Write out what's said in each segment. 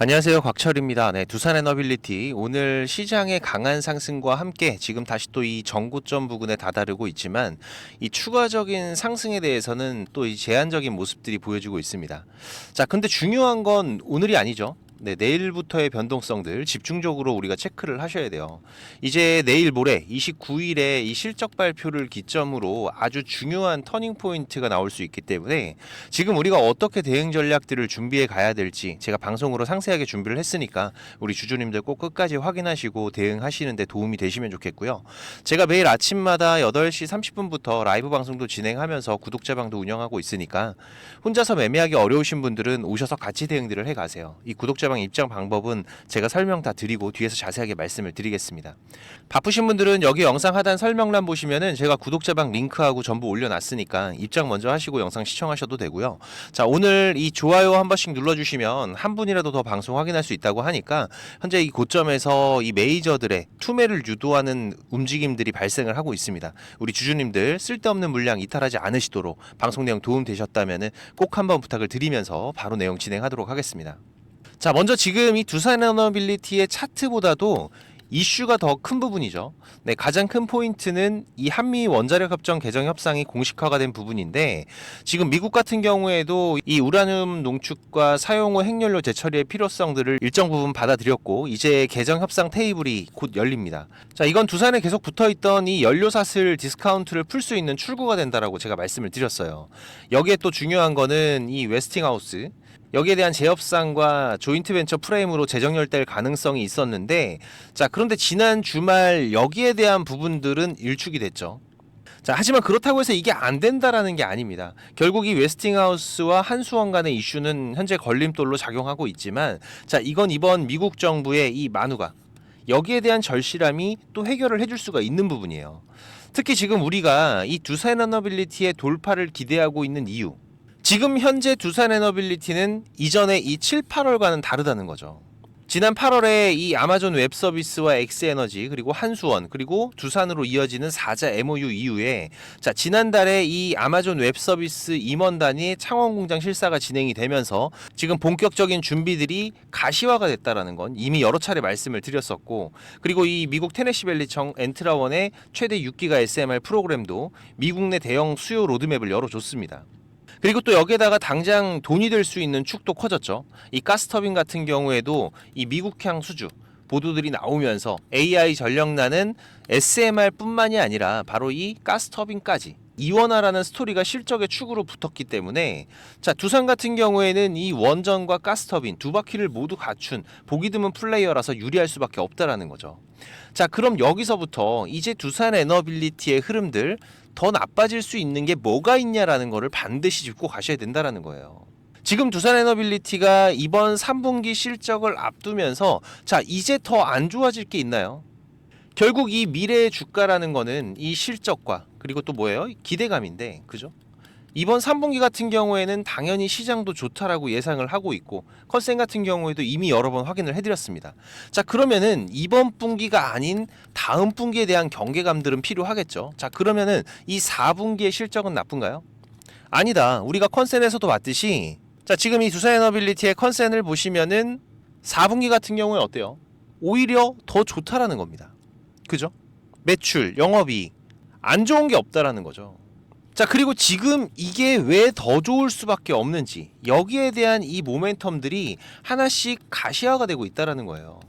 안녕하세요. 곽철입니다. 네, 두산에너빌리티 오늘 시장의 강한 상승과 함께 지금 다시 또 이 정고점 부근에 다다르고 있지만 이 추가적인 상승에 대해서는 또 이 제한적인 모습들이 보여지고 있습니다. 자, 근데 중요한 건 오늘이 아니죠. 네, 내일부터의 변동성들 집중적으로 우리가 체크를 하셔야 돼요. 이제 내일 모레 29일에 이 실적 발표를 기점으로 아주 중요한 터닝 포인트가 나올 수 있기 때문에 지금 우리가 어떻게 대응 전략들을 준비해 가야 될지 제가 방송으로 상세하게 준비를 했으니까 우리 주주님들 꼭 끝까지 확인하시고 대응하시는 데 도움이 되시면 좋겠고요. 제가 매일 아침마다 8시 30분부터 라이브 방송도 진행하면서 구독자방도 운영하고 있으니까 혼자서 매매하기 어려우신 분들은 오셔서 같이 대응들을 해 가세요. 이 구독자방 입장 방법은 제가 설명 다 드리고 뒤에서 자세하게 말씀을 드리겠습니다. 바쁘신 분들은 여기 영상 하단 설명란 보시면은 제가 구독자방 링크하고 전부 올려놨으니까 입장 먼저 하시고 영상 시청하셔도 되고요. 자, 오늘 이 좋아요 한 번씩 눌러주시면 한 분이라도 더 방송 확인할 수 있다고 하니까 현재 이 고점에서 이 메이저들의 투매를 유도하는 움직임들이 발생을 하고 있습니다. 우리 주주님들 쓸데없는 물량 이탈하지 않으시도록 방송 내용 도움 되셨다면은 꼭 한번 부탁을 드리면서 바로 내용 진행하도록 하겠습니다. 자, 먼저 지금 이 두산에너빌리티의 차트보다도 이슈가 더 큰 부분이죠. 네, 가장 큰 포인트는 이 한미 원자력 협정 개정 협상이 공식화가 된 부분인데 지금 미국 같은 경우에도 이 우라늄 농축과 사용 후 핵연료 재처리의 필요성들을 일정 부분 받아들였고 이제 개정 협상 테이블이 곧 열립니다. 자, 이건 두산에 계속 붙어있던 이 연료 사슬 디스카운트를 풀 수 있는 출구가 된다라고 제가 말씀을 드렸어요. 여기에 또 중요한 거는 이 웨스팅하우스 여기에 대한 재협상과 조인트 벤처 프레임으로 재정렬될 가능성이 있었는데 자, 그런데 지난 주말 여기에 대한 부분들은 일축이 됐죠. 자, 하지만 그렇다고 해서 이게 안 된다라는 게 아닙니다. 결국 이 웨스팅하우스와 한수원 간의 이슈는 현재 걸림돌로 작용하고 있지만 자, 이건 이번 미국 정부의 이 만우가 여기에 대한 절실함이 또 해결을 해줄 수가 있는 부분이에요. 특히 지금 우리가 이 두산에너빌리티의 돌파를 기대하고 있는 이유, 지금 현재 두산에너빌리티는 이전에 이 7, 8월과는 다르다는 거죠. 지난 8월에 이 아마존 웹서비스와 엑스에너지 그리고 한수원 그리고 두산으로 이어지는 4자 MOU 이후에 자, 지난달에 이 아마존 웹서비스 임원단이 창원공장 실사가 진행이 되면서 지금 본격적인 준비들이 가시화가 됐다라는 건 이미 여러 차례 말씀을 드렸었고 그리고 이 미국 테네시밸리청 엔트라원의 최대 6기가 SMR 프로그램도 미국 내 대형 수요 로드맵을 열어줬습니다. 그리고 또 여기에다가 당장 돈이 될 수 있는 축도 커졌죠. 이 가스터빈 같은 경우에도 이 미국향 수주 보도들이 나오면서 AI 전력난은 SMR 뿐만이 아니라 바로 이 가스터빈까지 이원화라는 스토리가 실적의 축으로 붙었기 때문에 자, 두산 같은 경우에는 이 원전과 가스터빈 두 바퀴를 모두 갖춘 보기 드문 플레이어라서 유리할 수밖에 없다라는 거죠. 자, 그럼 여기서부터 이제 두산 에너빌리티의 흐름들 더 나빠질 수 있는 게 뭐가 있냐라는 거를 반드시 짚고 가셔야 된다라는 거예요. 지금 두산에너빌리티가 이번 3분기 실적을 앞두면서 자, 이제 더 안 좋아질 게 있나요? 결국 이 미래의 주가라는 거는 이 실적과 그리고 또 뭐예요? 기대감인데, 그죠? 이번 3분기 같은 경우에는 당연히 시장도 좋다라고 예상을 하고 있고 컨센 같은 경우에도 이미 여러 번 확인을 해드렸습니다. 자, 그러면은 이번 분기가 아닌 다음 분기에 대한 경계감들은 필요하겠죠. 자, 그러면은 이 4분기의 실적은 나쁜가요? 아니다. 우리가 컨센에서도 봤듯이 자, 지금 이 두산에너빌리티의 컨센을 보시면은 4분기 같은 경우에 어때요? 오히려 더 좋다라는 겁니다. 그죠? 매출, 영업이익 안 좋은 게 없다라는 거죠. 자, 그리고 지금 이게 왜 더 좋을 수밖에 없는지 여기에 대한 이 모멘텀들이 하나씩 가시화가 되고 있다라는 거예요.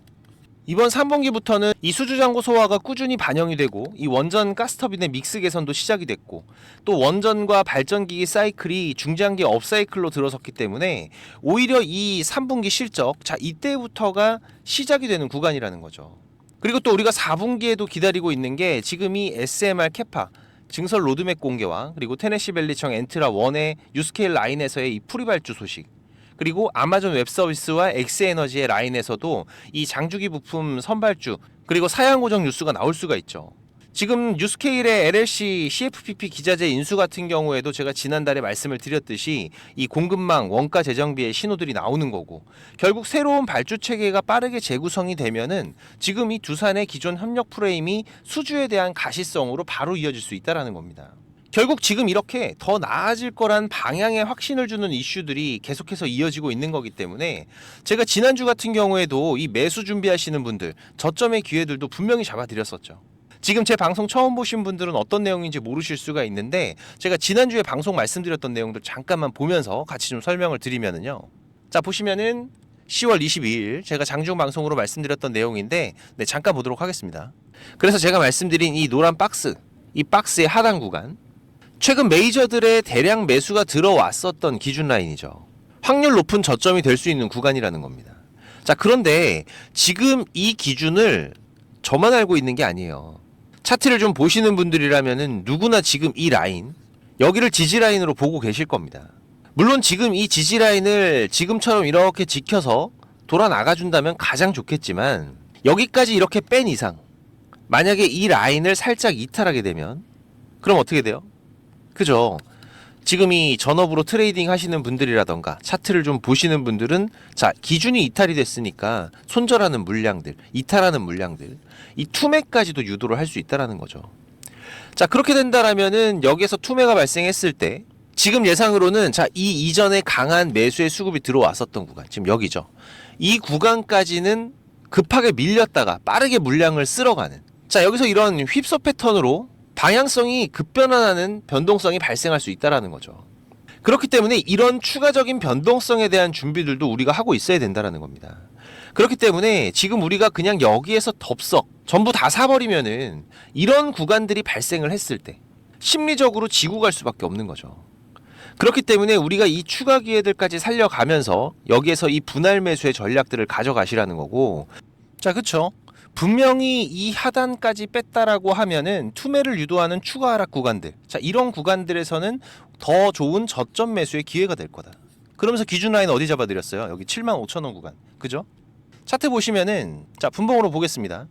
이번 3분기부터는 이 수주잔고 소화가 꾸준히 반영이 되고 이 원전 가스터빈의 믹스 개선도 시작이 됐고 또 원전과 발전기기 사이클이 중장기 업사이클로 들어섰기 때문에 오히려 이 3분기 실적 자, 이때부터가 시작이 되는 구간이라는 거죠. 그리고 또 우리가 4분기에도 기다리고 있는 게 지금 이 SMR 캐파 증설 로드맵 공개와 그리고 테네시밸리청 엔트라 1의 유스케일 라인에서의 이 프리발주 소식 그리고 아마존 웹서비스와 엑스에너지의 라인에서도 이 장주기 부품 선발주 그리고 사양 고정 뉴스가 나올 수가 있죠. 지금 뉴스케일의 LLC CFPP 기자재 인수 같은 경우에도 제가 지난달에 말씀을 드렸듯이 이 공급망 원가 재정비의 신호들이 나오는 거고 결국 새로운 발주 체계가 빠르게 재구성이 되면은 지금 이 두산의 기존 협력 프레임이 수주에 대한 가시성으로 바로 이어질 수 있다라는 겁니다. 결국 지금 이렇게 더 나아질 거란 방향에 확신을 주는 이슈들이 계속해서 이어지고 있는 거기 때문에 제가 지난주 같은 경우에도 이 매수 준비하시는 분들 저점의 기회들도 분명히 잡아드렸었죠. 지금 제 방송 처음 보신 분들은 어떤 내용인지 모르실 수가 있는데 제가 지난주에 방송 말씀드렸던 내용들 잠깐만 보면서 같이 좀 설명을 드리면은요. 자, 보시면은 10월 22일 제가 장중 방송으로 말씀드렸던 내용인데 잠깐 보도록 하겠습니다. 그래서 제가 말씀드린 이 노란 박스, 이 박스의 하단 구간, 최근 메이저들의 대량 매수가 들어왔었던 기준 라인이죠. 확률 높은 저점이 될 수 있는 구간이라는 겁니다. 자, 그런데 지금 이 기준을 저만 알고 있는 게 아니에요. 차트를 좀 보시는 분들이라면은 누구나 지금 이 라인, 여기를 지지 라인으로 보고 계실 겁니다. 물론 지금 이 지지 라인을 지금처럼 이렇게 지켜서 돌아 나가준다면 가장 좋겠지만 여기까지 이렇게 뺀 이상 만약에 이 라인을 살짝 이탈하게 되면 그럼 어떻게 돼요? 그죠? 지금 이 전업으로 트레이딩 하시는 분들이라던가 차트를 좀 보시는 분들은 자, 기준이 이탈이 됐으니까 손절하는 물량들, 이탈하는 물량들, 이 투매까지도 유도를 할 수 있다라는 거죠. 자, 그렇게 된다라면은 여기에서 투매가 발생했을 때 지금 예상으로는 자, 이 이전에 강한 매수의 수급이 들어왔었던 구간, 지금 여기죠. 이 구간까지는 급하게 밀렸다가 빠르게 물량을 쓸어가는, 자, 여기서 이런 휩서 패턴으로 방향성이 급변화하는 변동성이 발생할 수 있다라는 거죠. 그렇기 때문에 이런 추가적인 변동성에 대한 준비들도 우리가 하고 있어야 된다라는 겁니다. 그렇기 때문에 지금 우리가 그냥 여기에서 덥석 전부 다 사버리면은 이런 구간들이 발생을 했을 때 심리적으로 지고 갈 수밖에 없는 거죠. 그렇기 때문에 우리가 이 추가 기회들까지 살려가면서 여기에서 이 분할 매수의 전략들을 가져가시라는 거고, 자, 그쵸? 분명히 이 하단까지 뺐다라고 하면은 투매를 유도하는 추가 하락 구간들, 자, 이런 구간들에서는 더 좋은 저점 매수의 기회가 될 거다. 그러면서 기준 라인 어디 잡아드렸어요? 여기 75,000원 구간, 그죠? 차트 보시면은 자, 분봉으로 보겠습니다.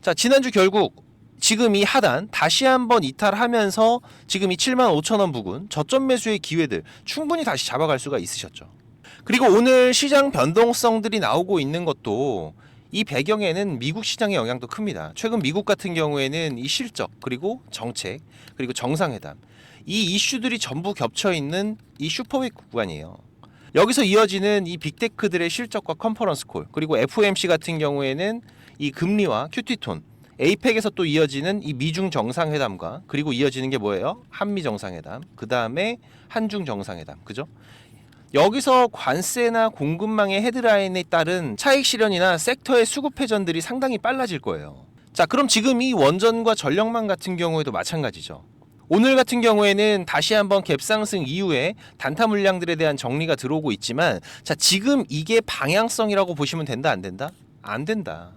자, 지난주 결국 지금 이 하단 다시 한번 이탈하면서 지금 이 75,000원 부근 저점 매수의 기회들 충분히 다시 잡아갈 수가 있으셨죠. 그리고 오늘 시장 변동성들이 나오고 있는 것도 이 배경에는 미국 시장의 영향도 큽니다. 최근 미국 같은 경우에는 이 실적, 그리고 정책, 그리고 정상회담, 이 이슈들이 전부 겹쳐 있는 이 슈퍼윅 구간이에요. 여기서 이어지는 이 빅테크들의 실적과 컨퍼런스 콜, 그리고 FOMC 같은 경우에는 이 금리와 큐티톤, 에이펙에서 또 이어지는 이 미중 정상회담과 그리고 이어지는 게 뭐예요? 한미 정상회담, 그 다음에 한중 정상회담, 그죠? 여기서 관세나 공급망의 헤드라인에 따른 차익 실현이나 섹터의 수급 회전들이 상당히 빨라질 거예요. 자, 그럼 지금 이 원전과 전력망 같은 경우에도 마찬가지죠. 오늘 같은 경우에는 다시 한번 갭상승 이후에 단타 물량들에 대한 정리가 들어오고 있지만, 자, 지금 이게 방향성이라고 보시면 된다, 안 된다? 안 된다.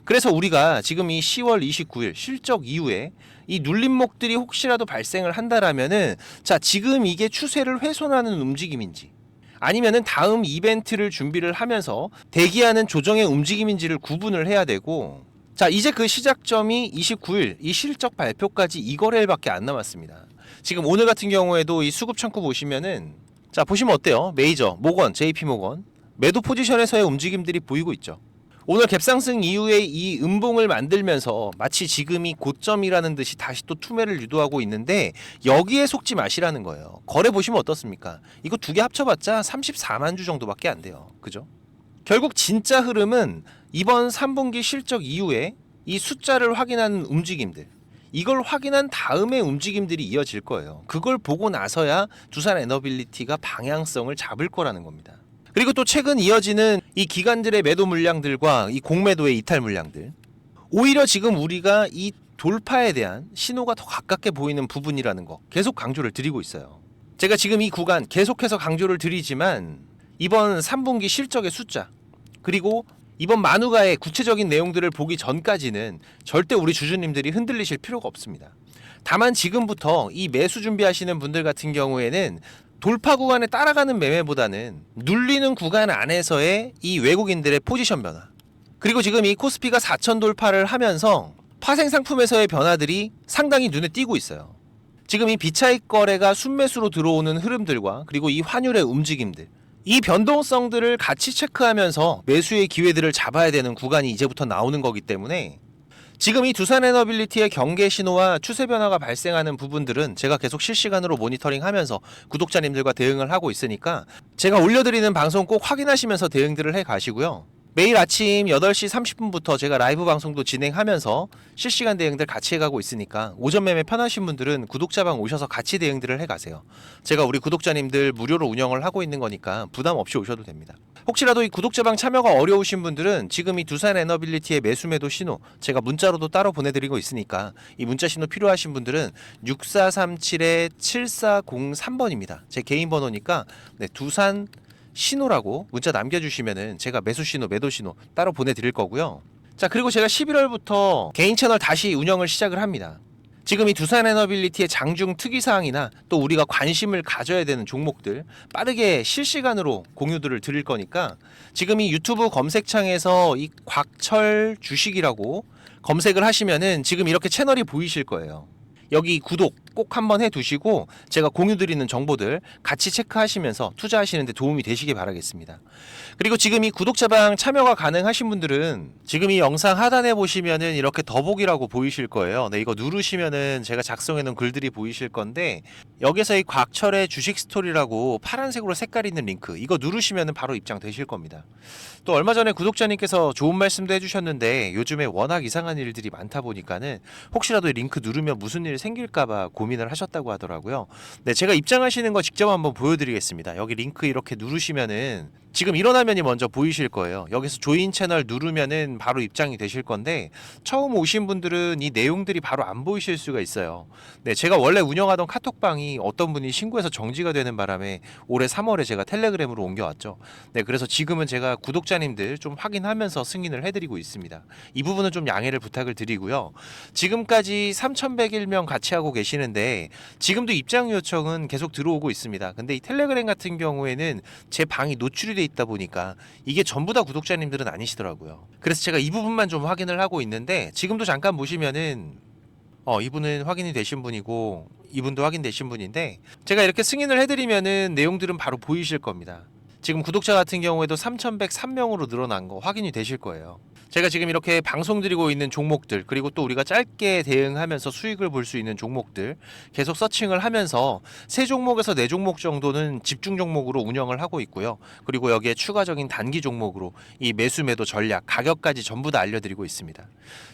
그래서 우리가 지금 이 10월 29일 실적 이후에 이 눌림목들이 혹시라도 발생을 한다라면은 자, 지금 이게 추세를 훼손하는 움직임인지 아니면은 다음 이벤트를 준비를 하면서 대기하는 조정의 움직임인지를 구분을 해야 되고, 자, 이제 그 시작점이 29일 이 실적 발표까지 2거래일밖에 안 남았습니다. 지금 오늘 같은 경우에도 이 수급 창구 보시면은 자, 보시면 어때요? 메이저, 모건, JP모건 매도 포지션에서의 움직임들이 보이고 있죠. 오늘 갭상승 이후에 이 음봉을 만들면서 마치 지금이 고점이라는 듯이 다시 또 투매를 유도하고 있는데 여기에 속지 마시라는 거예요. 거래 보시면 어떻습니까? 이거 두 개 합쳐봤자 34만 주 정도밖에 안 돼요. 그죠? 결국 진짜 흐름은 이번 3분기 실적 이후에 이 숫자를 확인하는 움직임들, 이걸 확인한 다음에 움직임들이 이어질 거예요. 그걸 보고 나서야 두산에너빌리티가 방향성을 잡을 거라는 겁니다. 그리고 또 최근 이어지는 이 기관들의 매도 물량들과 이 공매도의 이탈 물량들, 오히려 지금 우리가 이 돌파에 대한 신호가 더 가깝게 보이는 부분이라는 거 계속 강조를 드리고 있어요. 제가 지금 이 구간 계속해서 강조를 드리지만 이번 3분기 실적의 숫자, 그리고 이번 만우가의 구체적인 내용들을 보기 전까지는 절대 우리 주주님들이 흔들리실 필요가 없습니다. 다만 지금부터 이 매수 준비하시는 분들 같은 경우에는 돌파 구간에 따라가는 매매보다는 눌리는 구간 안에서의 이 외국인들의 포지션 변화, 그리고 지금 이 코스피가 4천 돌파를 하면서 파생 상품에서의 변화들이 상당히 눈에 띄고 있어요. 지금 이 비차익 거래가 순매수로 들어오는 흐름들과 그리고 이 환율의 움직임들, 이 변동성들을 같이 체크하면서 매수의 기회들을 잡아야 되는 구간이 이제부터 나오는 거기 때문에 지금 이 두산 에너빌리티의 경계 신호와 추세 변화가 발생하는 부분들은 제가 계속 실시간으로 모니터링하면서 구독자님들과 대응을 하고 있으니까 제가 올려드리는 방송 꼭 확인하시면서 대응들을 해 가시고요. 매일 아침 8시 30분부터 제가 라이브 방송도 진행하면서 실시간 대응들 같이 해가고 있으니까 오전 매매 편하신 분들은 구독자방 오셔서 같이 대응들을 해가세요. 제가 우리 구독자님들 무료로 운영을 하고 있는 거니까 부담 없이 오셔도 됩니다. 혹시라도 이 구독자방 참여가 어려우신 분들은 지금 이 두산 에너빌리티의 매수 매도 신호 제가 문자로도 따로 보내드리고 있으니까 이 문자 신호 필요하신 분들은 6437-7403번입니다. 제 개인 번호니까 두산 신호라고 문자 남겨주시면은 제가 매수 신호, 매도 신호 따로 보내드릴 거고요. 자, 그리고 제가 11월부터 개인 채널 다시 운영을 시작을 합니다. 지금 이 두산 에너빌리티의 장중 특이사항이나 또 우리가 관심을 가져야 되는 종목들 빠르게 실시간으로 공유들을 드릴 거니까 지금 이 유튜브 검색창에서 이 곽철 주식이라고 검색을 하시면은 지금 이렇게 채널이 보이실 거예요. 여기 구독 꼭 한번 해두시고 제가 공유드리는 정보들 같이 체크하시면서 투자하시는데 도움이 되시길 바라겠습니다. 그리고 지금 이 구독자방 참여가 가능하신 분들은 지금 이 영상 하단에 보시면은 이렇게 더보기라고 보이실 거예요. 네, 이거 누르시면은 제가 작성해 놓은 글들이 보이실 건데 여기서 이 곽철의 주식 스토리라고 파란색으로 색깔 있는 링크 이거 누르시면은 바로 입장되실 겁니다. 또 얼마 전에 구독자님께서 좋은 말씀도 해주셨는데 요즘에 워낙 이상한 일들이 많다 보니까는 혹시라도 이 링크 누르면 무슨 일 생길까봐 고민을 하셨다고 하더라고요. 네, 제가 입장하시는 거 직접 한번 보여드리겠습니다. 여기 링크 이렇게 누르시면은 지금 이런 화면이 먼저 보이실 거예요. 여기서 조인 채널 누르면은 바로 입장이 되실 건데 처음 오신 분들은 이 내용들이 바로 안 보이실 수가 있어요. 네, 제가 원래 운영하던 카톡방이 어떤 분이 신고해서 정지가 되는 바람에 올해 3월에 제가 텔레그램으로 옮겨왔죠. 네, 그래서 지금은 제가 구독자님들 좀 확인하면서 승인을 해드리고 있습니다. 이 부분은 좀 양해를 부탁을 드리고요. 지금까지 3,101명 같이 하고 계시는데 지금도 입장 요청은 계속 들어오고 있습니다. 근데 이 텔레그램 같은 경우에는 제 방이 노출이 돼 있다 보니까 이게 전부 다 구독자님들은 아니시더라고요. 그래서 제가 이 부분만 좀 확인을 하고 있는데 지금도 잠깐 보시면은 이분은 확인이 되신 분이고 이분도 확인되신 분인데 제가 이렇게 승인을 해드리면은 내용들은 바로 보이실 겁니다. 지금 구독자 같은 경우에도 3,103명으로 늘어난 거 확인이 되실 거예요. 제가 지금 이렇게 방송 드리고 있는 종목들 그리고 또 우리가 짧게 대응하면서 수익을 볼 수 있는 종목들 계속 서칭을 하면서 세 종목에서 네 종목 정도는 집중 종목으로 운영을 하고 있고요. 그리고 여기에 추가적인 단기 종목으로 이 매수 매도 전략 가격까지 전부 다 알려드리고 있습니다.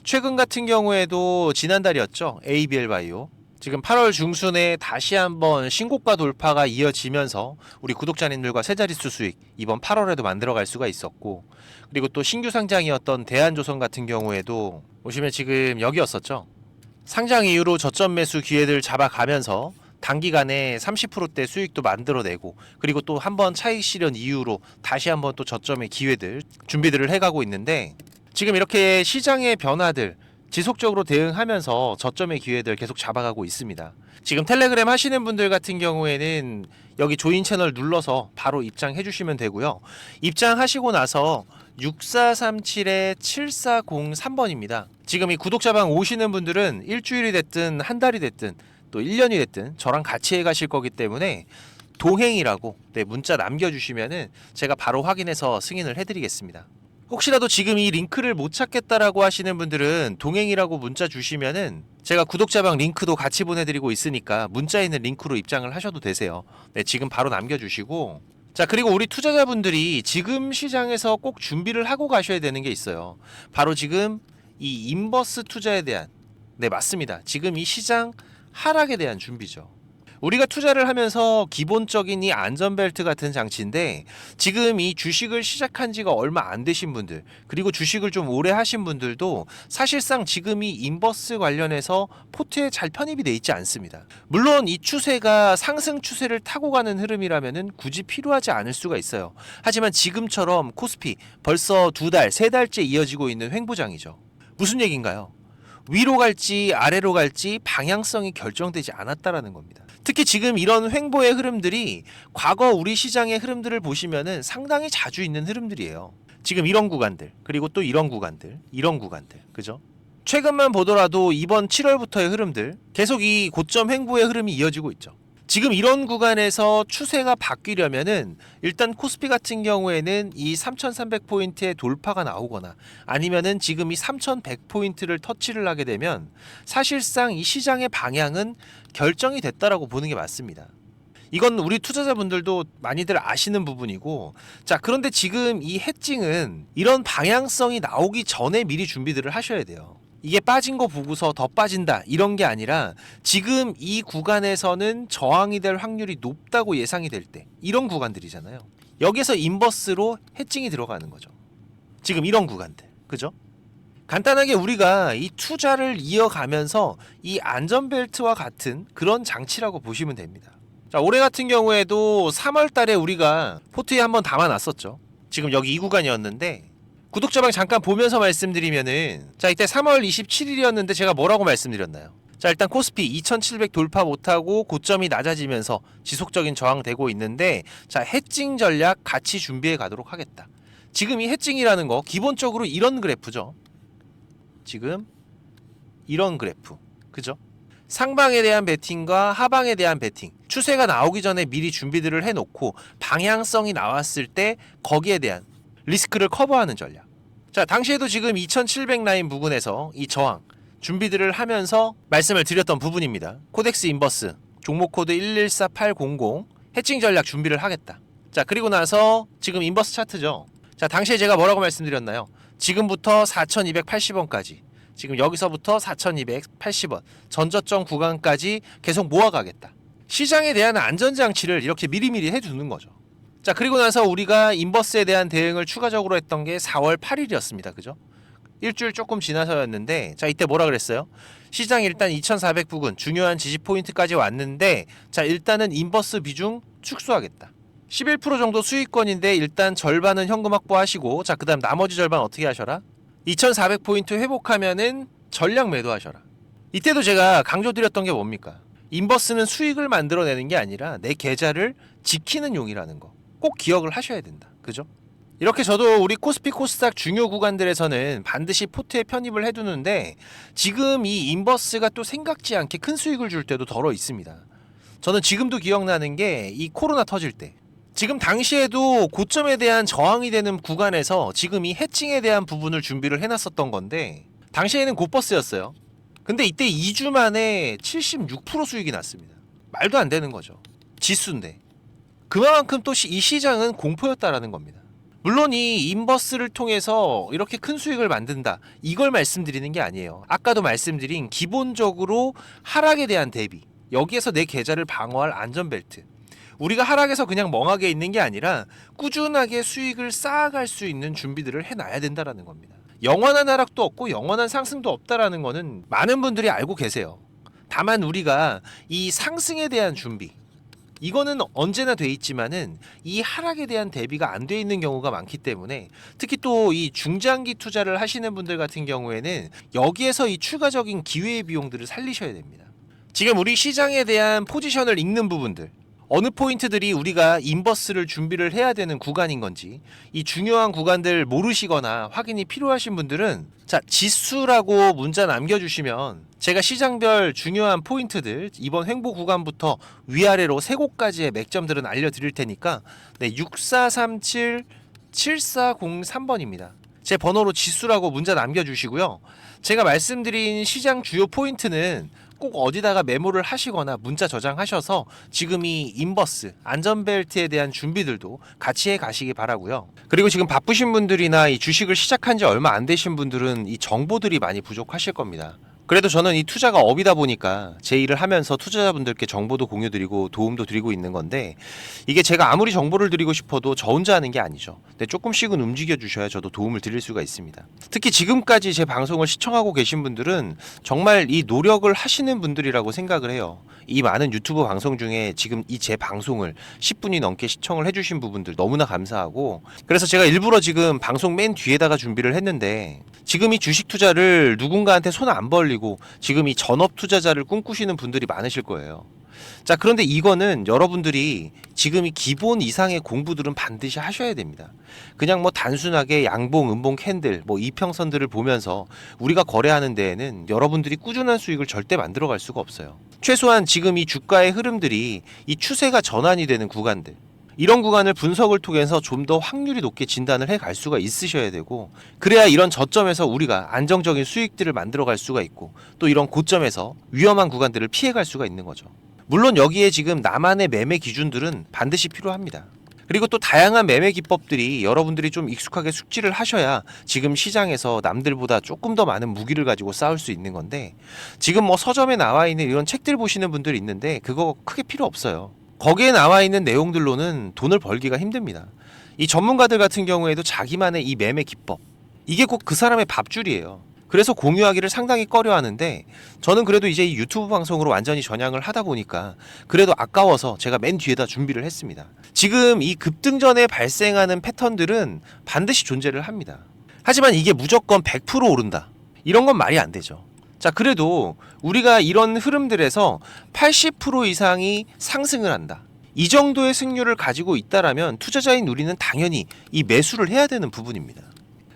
최근 같은 경우에도 지난달이었죠. ABL 바이오 지금 8월 중순에 다시 한번 신고가 돌파가 이어지면서 우리 구독자님들과 세 자릿수 수익 이번 8월에도 만들어갈 수가 있었고 그리고 또 신규 상장이었던 대한조선 같은 경우에도 보시면 지금 여기였었죠. 상장 이후로 저점 매수 기회들 잡아가면서 단기간에 30%대 수익도 만들어내고 그리고 또 한번 차익 실현 이후로 다시 한번 또 저점의 기회들 준비들을 해가고 있는데 지금 이렇게 시장의 변화들 지속적으로 대응하면서 저점의 기회들 계속 잡아가고 있습니다. 지금 텔레그램 하시는 분들 같은 경우에는 여기 조인 채널 눌러서 바로 입장해 주시면 되고요. 입장하시고 나서 6437-7403번입니다. 지금 이 구독자방 오시는 분들은 일주일이 됐든 한 달이 됐든 또 1년이 됐든 저랑 같이 해 가실 거기 때문에 동행이라고 문자 남겨주시면은 제가 바로 확인해서 승인을 해드리겠습니다. 혹시라도 지금 이 링크를 못 찾겠다라고 하시는 분들은 동행이라고 문자 주시면은 제가 구독자방 링크도 같이 보내드리고 있으니까 문자에 있는 링크로 입장을 하셔도 되세요. 네, 지금 바로 남겨주시고 자 그리고 우리 투자자분들이 지금 시장에서 꼭 준비를 하고 가셔야 되는 게 있어요. 바로 지금 이 인버스 투자에 대한 네 맞습니다. 지금 이 시장 하락에 대한 준비죠. 우리가 투자를 하면서 기본적인 이 안전벨트 같은 장치인데 지금 이 주식을 시작한 지가 얼마 안 되신 분들 그리고 주식을 좀 오래 하신 분들도 사실상 지금 이 인버스 관련해서 포트에 잘 편입이 돼 있지 않습니다. 물론 이 추세가 상승 추세를 타고 가는 흐름이라면은 굳이 필요하지 않을 수가 있어요. 하지만 지금처럼 코스피 벌써 2달, 3달째 이어지고 있는 횡보장이죠. 무슨 얘기인가요? 위로 갈지 아래로 갈지 방향성이 결정되지 않았다라는 겁니다. 특히 지금 이런 횡보의 흐름들이 과거 우리 시장의 흐름들을 보시면은 상당히 자주 있는 흐름들이에요. 지금 이런 구간들, 그리고 또 이런 구간들, 그죠? 최근만 보더라도 이번 7월부터의 흐름들 계속 이 고점 횡보의 흐름이 이어지고 있죠. 지금 이런 구간에서 추세가 바뀌려면은 일단 코스피 같은 경우에는 이 3,300포인트의 돌파가 나오거나 아니면은 지금 이 3,100포인트를 터치를 하게 되면 사실상 이 시장의 방향은 결정이 됐다라고 보는 게 맞습니다. 이건 우리 투자자분들도 많이들 아시는 부분이고, 자, 그런데 지금 이 해칭은 이런 방향성이 나오기 전에 미리 준비들을 하셔야 돼요. 이게 빠진 거 보고서 더 빠진다 이런 게 아니라 지금 이 구간에서는 저항이 될 확률이 높다고 예상이 될 때, 이런 구간들이잖아요. 여기서 인버스로 해칭이 들어가는 거죠. 지금 이런 구간들, 그죠? 간단하게 우리가 이 투자를 이어가면서 이 안전벨트와 같은 그런 장치라고 보시면 됩니다. 자, 올해 같은 경우에도 3월 달에 우리가 포트에 한번 담아놨었죠. 지금 여기 이 구간이었는데, 구독자방 잠깐 보면서 말씀드리면은, 자, 이때 3월 27일이었는데 제가 뭐라고 말씀드렸나요? 자, 일단 코스피 2700 돌파 못하고 고점이 낮아지면서 지속적인 저항되고 있는데, 자, 해칭 전략 같이 준비해 가도록 하겠다. 지금 이 해칭이라는 거 기본적으로 이런 그래프죠. 지금 이런 그래프, 그죠? 상방에 대한 베팅과 하방에 대한 베팅, 추세가 나오기 전에 미리 준비들을 해놓고 방향성이 나왔을 때 거기에 대한 리스크를 커버하는 전략. 자, 당시에도 지금 2700 라인 부근에서 이 저항 준비들을 하면서 말씀을 드렸던 부분입니다. 코덱스 인버스 종목 코드 114800 해칭 전략 준비를 하겠다. 자, 그리고 나서 지금 인버스 차트죠. 자, 당시에 제가 뭐라고 말씀드렸나요? 지금부터 4280원까지, 지금 여기서부터 4280원 전저점 구간까지 계속 모아가겠다. 시장에 대한 안전장치를 이렇게 미리미리 해두는 거죠. 자, 그리고 나서 우리가 인버스에 대한 대응을 추가적으로 했던 게 4월 8일이었습니다. 그죠? 일주일 조금 지나서였는데, 자, 이때 뭐라 그랬어요? 시장 일단 2400 부근 중요한 지지 포인트까지 왔는데, 자, 일단은 인버스 비중 축소하겠다. 11% 정도 수익권인데 일단 절반은 현금 확보하시고, 자, 그 다음 나머지 절반 어떻게 하셔라? 2400포인트 회복하면은 전량 매도하셔라. 이때도 제가 강조드렸던 게 뭡니까? 인버스는 수익을 만들어내는 게 아니라 내 계좌를 지키는 용이라는 거 꼭 기억을 하셔야 된다. 그죠? 이렇게 저도 우리 코스피 코스닥 중요 구간들에서는 반드시 포트에 편입을 해두는데, 지금 이 인버스가 또 생각지 않게 큰 수익을 줄 때도 덜어 있습니다. 저는 지금도 기억나는 게 이 코로나 터질 때, 지금 당시에도 고점에 대한 저항이 되는 구간에서 지금 이 해칭에 대한 부분을 준비를 해놨었던 건데, 당시에는 곧버스였어요. 근데 이때 2주 만에 76% 수익이 났습니다. 말도 안 되는 거죠. 지수인데. 그만큼 또 이 시장은 공포였다라는 겁니다. 물론 이 인버스를 통해서 이렇게 큰 수익을 만든다, 이걸 말씀드리는 게 아니에요. 아까도 말씀드린 기본적으로 하락에 대한 대비, 여기에서 내 계좌를 방어할 안전벨트, 우리가 하락에서 그냥 멍하게 있는 게 아니라 꾸준하게 수익을 쌓아갈 수 있는 준비들을 해놔야 된다라는 겁니다. 영원한 하락도 없고 영원한 상승도 없다라는 거는 많은 분들이 알고 계세요. 다만 우리가 이 상승에 대한 준비, 이거는 언제나 돼 있지만은 이 하락에 대한 대비가 안 돼 있는 경우가 많기 때문에, 특히 또 이 중장기 투자를 하시는 분들 같은 경우에는 여기에서 이 추가적인 기회의 비용들을 살리셔야 됩니다. 지금 우리 시장에 대한 포지션을 읽는 부분들, 어느 포인트들이 우리가 인버스를 준비를 해야 되는 구간인 건지, 이 중요한 구간들 모르시거나 확인이 필요하신 분들은, 자, 지수라고 문자 남겨주시면 제가 시장별 중요한 포인트들 이번 횡보 구간부터 위아래로 세 곳까지의 맥점들은 알려드릴 테니까, 네, 6437 7403번입니다. 제 번호로 지수라고 문자 남겨주시고요. 제가 말씀드린 시장 주요 포인트는 꼭 어디다가 메모를 하시거나 문자 저장하셔서 지금 이 인버스 안전벨트에 대한 준비들도 같이 해 가시기 바라고요. 그리고 지금 바쁘신 분들이나 이 주식을 시작한 지 얼마 안 되신 분들은 이 정보들이 많이 부족하실 겁니다. 그래도 저는 이 투자가 업이다 보니까 제 일을 하면서 투자자분들께 정보도 공유드리고 도움도 드리고 있는 건데, 이게 제가 아무리 정보를 드리고 싶어도 저 혼자 하는 게 아니죠. 근데 조금씩은 움직여 주셔야 저도 도움을 드릴 수가 있습니다. 특히 지금까지 제 방송을 시청하고 계신 분들은 정말 이 노력을 하시는 분들이라고 생각을 해요. 이 많은 유튜브 방송 중에 지금 이 제 방송을 10분이 넘게 시청을 해주신 부분들 너무나 감사하고, 그래서 제가 일부러 지금 방송 맨 뒤에다가 준비를 했는데, 지금 이 주식 투자를 누군가한테 손 안 벌리고 지금 이 전업 투자자를 꿈꾸시는 분들이 많으실 거예요. 자, 그런데 이거는 여러분들이 지금 이 기본 이상의 공부들은 반드시 하셔야 됩니다. 그냥 뭐 단순하게 양봉, 음봉, 캔들, 뭐 이평선들을 보면서 우리가 거래하는 데에는 여러분들이 꾸준한 수익을 절대 만들어갈 수가 없어요. 최소한 지금 이 주가의 흐름들이 이 추세가 전환이 되는 구간들, 이런 구간을 분석을 통해서 좀 더 확률이 높게 진단을 해 갈 수가 있으셔야 되고, 그래야 이런 저점에서 우리가 안정적인 수익들을 만들어 갈 수가 있고, 또 이런 고점에서 위험한 구간들을 피해 갈 수가 있는 거죠. 물론 여기에 지금 나만의 매매 기준들은 반드시 필요합니다. 그리고 또 다양한 매매 기법들이 여러분들이 좀 익숙하게 숙지를 하셔야 지금 시장에서 남들보다 조금 더 많은 무기를 가지고 싸울 수 있는 건데, 지금 뭐 서점에 나와 있는 이런 책들 보시는 분들이 있는데 그거 크게 필요 없어요. 거기에 나와 있는 내용들로는 돈을 벌기가 힘듭니다. 이 전문가들 같은 경우에도 자기만의 이 매매 기법, 이게 꼭 그 사람의 밥줄이에요. 그래서 공유하기를 상당히 꺼려하는데, 저는 그래도 이제 이 유튜브 방송으로 완전히 전향을 하다 보니까 그래도 아까워서 제가 맨 뒤에다 준비를 했습니다. 지금 이 급등 전에 발생하는 패턴들은 반드시 존재를 합니다. 하지만 이게 무조건 100% 오른다, 이런 건 말이 안 되죠. 자, 그래도 우리가 이런 흐름들에서 80% 이상이 상승을 한다, 이 정도의 승률을 가지고 있다라면 투자자인 우리는 당연히 이 매수를 해야 되는 부분입니다.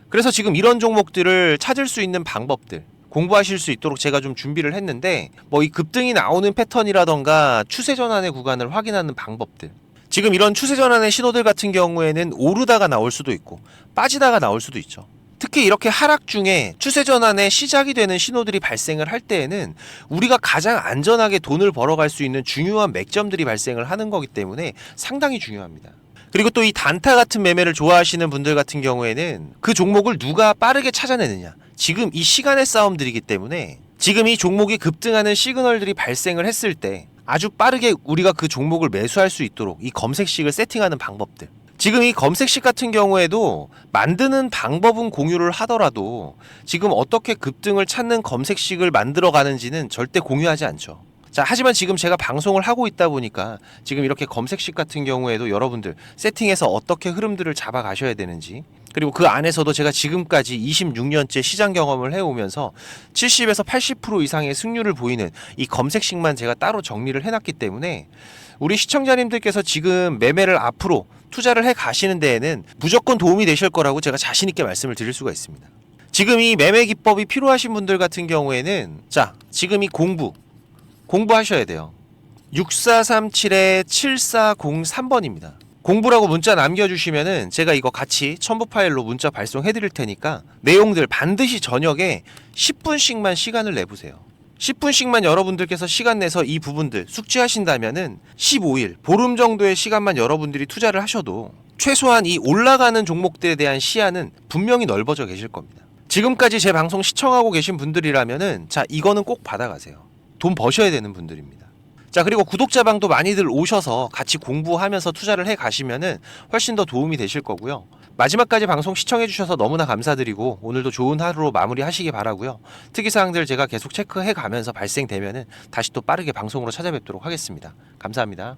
그래서 지금 이런 종목들을 찾을 수 있는 방법들, 공부하실 수 있도록 제가 좀 준비를 했는데, 뭐 이 급등이 나오는 패턴이라던가 추세 전환의 구간을 확인하는 방법들, 지금 이런 추세 전환의 신호들 같은 경우에는 오르다가 나올 수도 있고 빠지다가 나올 수도 있죠. 특히 이렇게 하락 중에 추세 전환의 시작이 되는 신호들이 발생을 할 때에는 우리가 가장 안전하게 돈을 벌어갈 수 있는 중요한 맥점들이 발생을 하는 거기 때문에 상당히 중요합니다. 그리고 또 이 단타 같은 매매를 좋아하시는 분들 같은 경우에는 그 종목을 누가 빠르게 찾아내느냐, 지금 이 시간의 싸움들이기 때문에 지금 이 종목이 급등하는 시그널들이 발생을 했을 때 아주 빠르게 우리가 그 종목을 매수할 수 있도록 이 검색식을 세팅하는 방법들, 지금 이 검색식 같은 경우에도 만드는 방법은 공유를 하더라도 지금 어떻게 급등을 찾는 검색식을 만들어 가는지는 절대 공유하지 않죠. 자, 하지만 지금 제가 방송을 하고 있다 보니까 지금 이렇게 검색식 같은 경우에도 여러분들 세팅해서 어떻게 흐름들을 잡아 가셔야 되는지, 그리고 그 안에서도 제가 지금까지 26년째 시장 경험을 해오면서 70에서 80% 이상의 승률을 보이는 이 검색식만 제가 따로 정리를 해놨기 때문에 우리 시청자님들께서 지금 매매를 앞으로 투자를 해 가시는 데에는 무조건 도움이 되실 거라고 제가 자신 있게 말씀을 드릴 수가 있습니다. 지금 이 매매 기법이 필요하신 분들 같은 경우에는, 자, 지금 이 공부하셔야 돼요. 6437-7403번입니다. 공부라고 문자 남겨주시면은 제가 이거 같이 첨부 파일로 문자 발송해 드릴 테니까 내용들 반드시 저녁에 10분씩만 시간을 내보세요. 10분씩만 여러분들께서 시간 내서 이 부분들 숙지하신다면은 15일, 보름 정도의 시간만 여러분들이 투자를 하셔도 최소한 이 올라가는 종목들에 대한 시야는 분명히 넓어져 계실 겁니다. 지금까지 제 방송 시청하고 계신 분들이라면은, 자, 이거는 꼭 받아가세요. 돈 버셔야 되는 분들입니다. 자, 그리고 구독자방도 많이들 오셔서 같이 공부하면서 투자를 해 가시면은 훨씬 더 도움이 되실 거고요. 마지막까지 방송 시청해 주셔서 너무나 감사드리고 오늘도 좋은 하루로 마무리하시기 바라고요. 특이사항들 제가 계속 체크해 가면서 발생되면은 다시 또 빠르게 방송으로 찾아뵙도록 하겠습니다. 감사합니다.